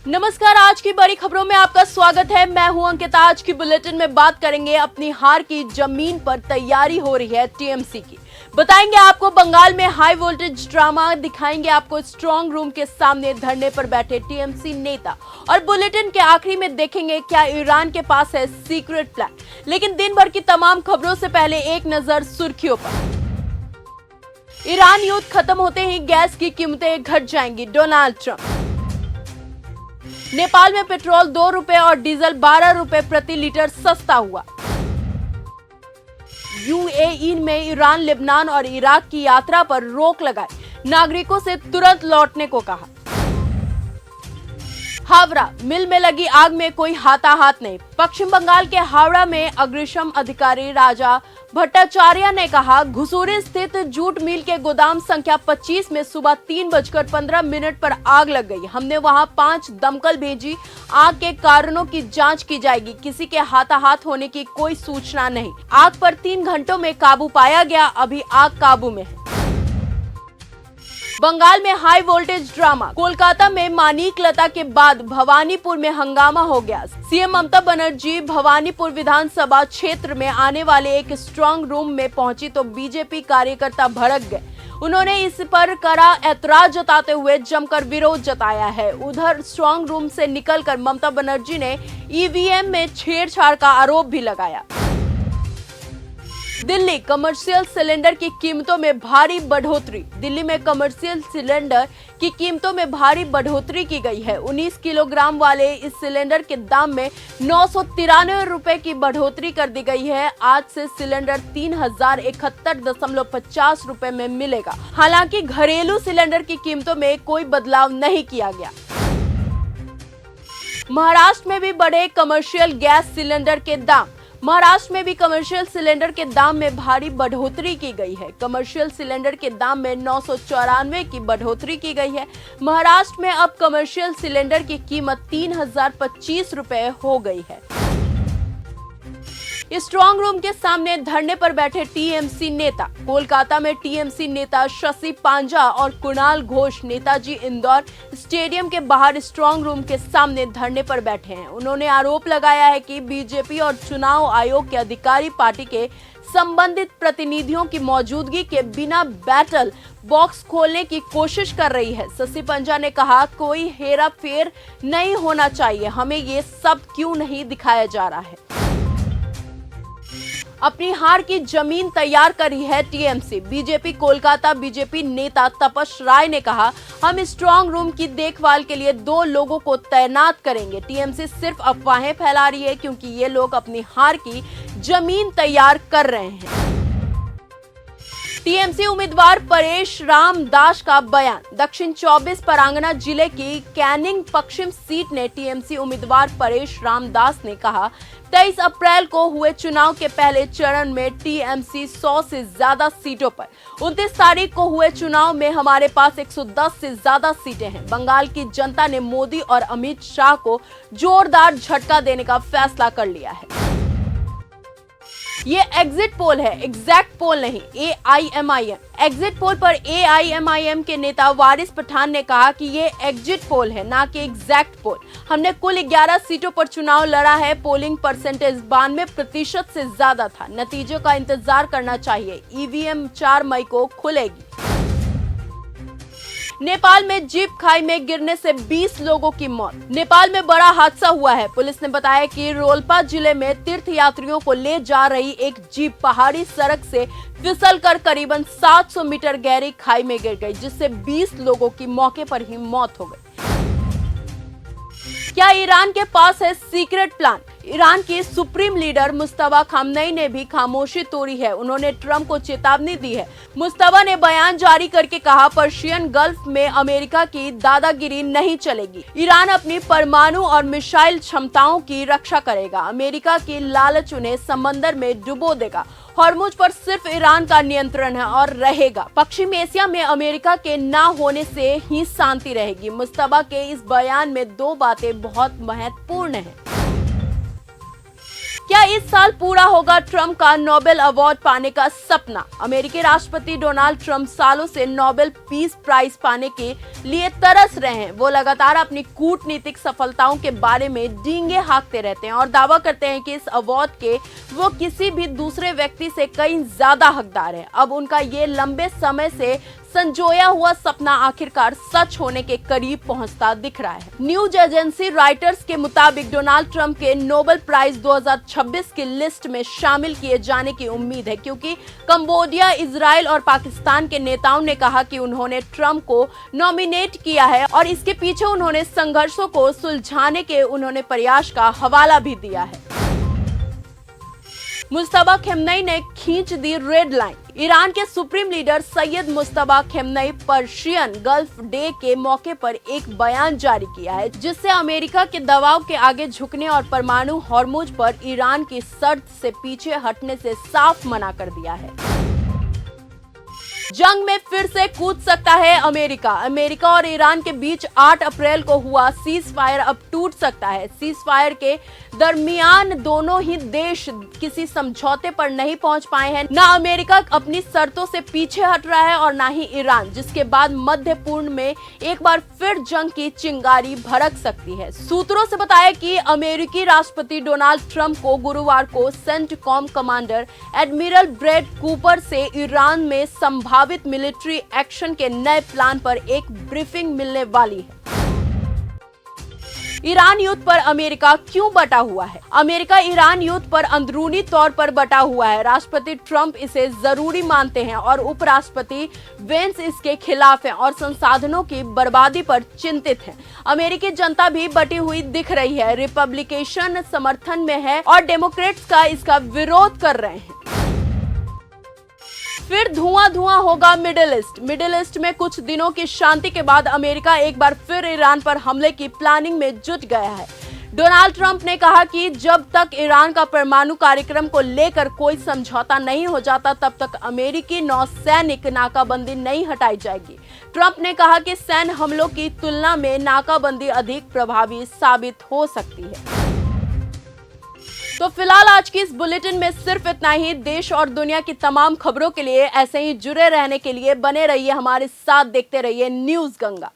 नमस्कार, आज की बड़ी खबरों में आपका स्वागत है। मैं हूं अंकिता। आज की बुलेटिन में बात करेंगे अपनी हार की जमीन पर तैयारी हो रही है टीएमसी की। बताएंगे आपको बंगाल में हाई वोल्टेज ड्रामा, दिखाएंगे आपको स्ट्रांग रूम के सामने धरने पर बैठे टीएमसी नेता, और बुलेटिन के आखिरी में देखेंगे क्या ईरान के पास है सीक्रेट प्लान। लेकिन दिन भर की तमाम खबरों से पहले एक नजर सुर्खियों पर। ईरान युद्ध खत्म होते ही गैस की कीमतें घट जाएंगी, डोनाल्ड ट्रंप। नेपाल में पेट्रोल 2 रुपए और डीजल 12 रुपए प्रति लीटर सस्ता हुआ। यूएई में ईरान, लेबनान और इराक की यात्रा पर रोक लगाई, नागरिकों से तुरंत लौटने को कहा। हावड़ा मिल में लगी आग में कोई हाथाहाथ नहीं। पश्चिम बंगाल के हावड़ा में अग्निशम अधिकारी राजा भट्टाचार्य ने कहा, घुसूरी स्थित जूट मिल के गोदाम संख्या 25 में सुबह 3:15 पर आग लग गई। हमने वहां 5 दमकल भेजी। आग के कारणों की जांच की जाएगी। किसी के हाथाहाथ होने की कोई सूचना नहीं। आग पर 3 घंटों में काबू पाया गया। अभी आग काबू में है। बंगाल में हाई वोल्टेज ड्रामा, कोलकाता में मानिक लता के बाद भवानीपुर में हंगामा हो गया। सीएम ममता बनर्जी भवानीपुर विधानसभा क्षेत्र में आने वाले एक स्ट्रांग रूम में पहुंची तो बीजेपी कार्यकर्ता भड़क गए। उन्होंने इस पर कड़ा ऐतराज जताते हुए जमकर विरोध जताया है। उधर स्ट्रांग रूम से निकलकर ममता बनर्जी ने ईवीएम में छेड़छाड़ का आरोप भी लगाया। दिल्ली कमर्शियल सिलेंडर की कीमतों में भारी बढ़ोतरी। दिल्ली में कमर्शियल सिलेंडर की कीमतों में भारी बढ़ोतरी की गई है। 19 किलोग्राम वाले इस सिलेंडर के दाम में 993 रुपए की बढ़ोतरी कर दी गई है। आज से सिलेंडर 3071.50 रुपए में मिलेगा। हालांकि घरेलू सिलेंडर की कीमतों में कोई बदलाव नहीं किया गया। महाराष्ट्र में भी बढ़े कमर्शियल गैस सिलेंडर के दाम। महाराष्ट्र में भी कमर्शियल सिलेंडर के दाम में भारी बढ़ोतरी की गई है। कमर्शियल सिलेंडर के दाम में 994 की बढ़ोतरी की गई है। महाराष्ट्र में अब कमर्शियल सिलेंडर की कीमत 3025 रुपए हो गई है। स्ट्रांग रूम के सामने धरने पर बैठे टीएमसी नेता। कोलकाता में टीएमसी नेता शशि पांजा और कुणाल घोष नेताजी इंदौर स्टेडियम के बाहर स्ट्रांग रूम के सामने धरने पर बैठे हैं। उन्होंने आरोप लगाया है कि बीजेपी और चुनाव आयोग के अधिकारी पार्टी के संबंधित प्रतिनिधियों की मौजूदगी के बिना बैटल बॉक्स खोलने की कोशिश कर रही है। शशि पंजा ने कहा, कोई हेरा फेर नहीं होना चाहिए। हमें ये सब क्यों नहीं दिखाया जा रहा है। अपनी हार की जमीन तैयार करी है टीएमसी। बीजेपी कोलकाता बीजेपी नेता तपस राय ने कहा, हम स्ट्रांग रूम की देखभाल के लिए 2 लोगों को तैनात करेंगे। टीएमसी सिर्फ अफवाहें फैला रही है क्योंकि ये लोग अपनी हार की जमीन तैयार कर रहे हैं। टीएमसी उम्मीदवार परेश राम दास का बयान। दक्षिण 24 परगना जिले की कैनिंग पश्चिम सीट ने टीएमसी उम्मीदवार परेश राम दास ने कहा, 23 अप्रैल को हुए चुनाव के पहले चरण में टीएमसी 100 से ज्यादा सीटों पर, 29 तारीख को हुए चुनाव में हमारे पास 110 से ज्यादा सीटें हैं। बंगाल की जनता ने मोदी और अमित शाह को जोरदार झटका देने का फैसला कर लिया है। ये एग्जिट पोल है, एग्जैक्ट पोल नहीं। एआईएमआईएम एग्जिट पोल पर एआईएमआईएम के नेता वारिस पठान ने कहा कि ये एग्जिट पोल है, ना कि एग्जैक्ट पोल। हमने कुल 11 सीटों पर चुनाव लड़ा है। पोलिंग परसेंटेज 92% से ज्यादा था। नतीजों का इंतजार करना चाहिए। ईवीएम 4 मई को खुलेगी। नेपाल में जीप खाई में गिरने से 20 लोगों की मौत। नेपाल में बड़ा हादसा हुआ है। पुलिस ने बताया कि रोल्पा जिले में तीर्थ यात्रियों को ले जा रही एक जीप पहाड़ी सड़क से फिसलकर करीबन 700 मीटर गहरी खाई में गिर गई, जिससे 20 लोगों की मौके पर ही मौत हो गई। क्या ईरान के पास है सीक्रेट प्लान? ईरान की सुप्रीम लीडर मुस्तफा खामनेई ने भी खामोशी तोड़ी है। उन्होंने ट्रंप को चेतावनी दी है। मुस्तफा ने बयान जारी करके कहा, पर्शियन गल्फ में अमेरिका की दादागिरी नहीं चलेगी। ईरान अपनी परमाणु और मिसाइल क्षमताओं की रक्षा करेगा। अमेरिका की लालच उन्हें समंदर में डुबो देगा। हॉर्मुज पर सिर्फ ईरान का नियंत्रण है और रहेगा। पश्चिम एशिया में अमेरिका के ना होने से ही शांति रहेगी। मुस्तफा के इस बयान में 2 बातें बहुत महत्वपूर्ण हैं। क्या इस साल पूरा होगा ट्रंप का नोबेल अवार्ड पाने का सपना? अमेरिकी राष्ट्रपति डोनाल्ड ट्रंप सालों से नोबेल पीस प्राइज पाने के लिए तरस रहे हैं। वो लगातार अपनी कूटनीतिक सफलताओं के बारे में डींगे हाँकते रहते हैं और दावा करते हैं कि इस अवार्ड के वो किसी भी दूसरे व्यक्ति से कहीं ज्यादा हकदार है। अब उनका ये लंबे समय से संजोया हुआ सपना आखिरकार सच होने के करीब पहुंचता दिख रहा है। न्यूज एजेंसी रॉयटर्स के मुताबिक डोनाल्ड ट्रंप के नोबेल प्राइज 2026 की लिस्ट में शामिल किए जाने की उम्मीद है, क्योंकि कंबोडिया, इजराइल और पाकिस्तान के नेताओं ने कहा कि उन्होंने ट्रंप को नॉमिनेट किया है और इसके पीछे उन्होंने संघर्षों को सुलझाने के प्रयास का हवाला भी दिया है। मुस्तफा खेमनेई ने खींच दी रेड लाइन। ईरान के supreme leader Syed Mustafa Khamenei Persian Gulf day के मौके पर एक बयान जारी किया है, जिससे अमेरिका के दबाव के आगे झुकने और परमाणु हॉर्मुज पर ईरान की शर्त से पीछे हटने से साफ मना कर दिया है। जंग में फिर से कूद सकता है अमेरिका। अमेरिका और ईरान के बीच 8 अप्रैल को हुआ सीज फायर अब टूट सकता है। सीज फायर के दरमियान दोनों ही देश किसी समझौते पर नहीं पहुंच पाए हैं। न अमेरिका अपनी शर्तों से पीछे हट रहा है और न ही ईरान, जिसके बाद मध्य पूर्व में एक बार फिर जंग की चिंगारी भड़क सकती है। सूत्रों से बताया कि अमेरिकी राष्ट्रपति डोनाल्ड ट्रंप को गुरुवार को CENTCOM commander admiral Brad Cooper से ईरान में संभावित मिलिट्री एक्शन के नए प्लान पर एक ब्रीफिंग मिलने वाली है। ईरान युद्ध पर अमेरिका क्यों बटा हुआ है? अमेरिका ईरान युद्ध पर अंदरूनी तौर पर बटा हुआ है। राष्ट्रपति ट्रंप इसे जरूरी मानते हैं और उपराष्ट्रपति वेंस इसके खिलाफ हैं और संसाधनों की बर्बादी पर चिंतित हैं। अमेरिकी जनता भी बटी हुई दिख रही है। रिपब्लिकन समर्थन में है और डेमोक्रेट्स का इसका विरोध कर रहे हैं। फिर धुआं होगा मिडिल ईस्ट में कुछ दिनों की शांति के बाद अमेरिका एक बार फिर ईरान पर हमले की प्लानिंग में जुट गया है। डोनाल्ड ट्रंप ने कहा कि जब तक ईरान का परमाणु कार्यक्रम को लेकर कोई समझौता नहीं हो जाता, तब तक अमेरिकी नौसैनिक नाकाबंदी नहीं हटाई जाएगी। ट्रंप ने कहा कि सैन्य हमलों की तुलना में नाकाबंदी अधिक प्रभावी साबित हो सकती है। तो फिलहाल आज की इस बुलेटिन में सिर्फ इतना ही। देश और दुनिया की तमाम खबरों के लिए ऐसे ही जुड़े रहने के लिए बने रहिए हमारे साथ, देखते रहिए न्यूज़ गंगा।